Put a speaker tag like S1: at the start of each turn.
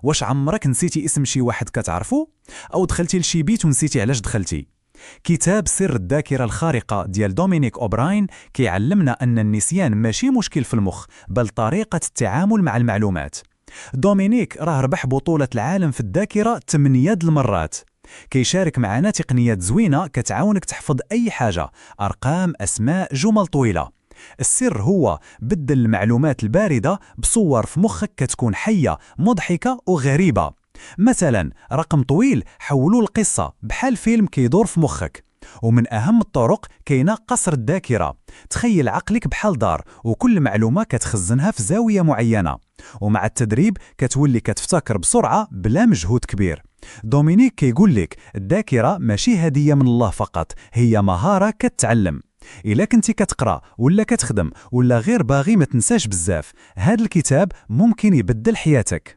S1: واش عمرك نسيتي اسم شي واحد كتعرفو؟ أو دخلتي لشي بيت ونسيتي علاش دخلتي؟ كتاب سر الذاكرة الخارقة ديال دومينيك أوبراين كيعلمنا أن النسيان ماشي مشكل في المخ، بل طريقة التعامل مع المعلومات. دومينيك راه ربح بطولة العالم في الذاكرة 8 د المرات. كيشارك معنا تقنيات زوينة كتعاونك تحفظ أي حاجة، أرقام، أسماء، جمل طويلة. السر هو بدل المعلومات الباردة بصور في مخك كتكون حية، مضحكة وغريبة. مثلا رقم طويل حولوا القصة بحال فيلم كيدور في مخك. ومن أهم الطرق كاينة قصر الذاكرة. تخيل عقلك بحال دار وكل معلومة كتخزنها في زاوية معينة، ومع التدريب كتولي كتفتكر بسرعة بلا مجهود كبير. دومينيك كيقول لك الذاكرة ماشي هدية من الله فقط، هي مهارة كتعلم. إلا كنتي كتقرأ ولا كتخدم ولا غير باغي ما تنساش بزاف، هذا الكتاب ممكن يبدل حياتك.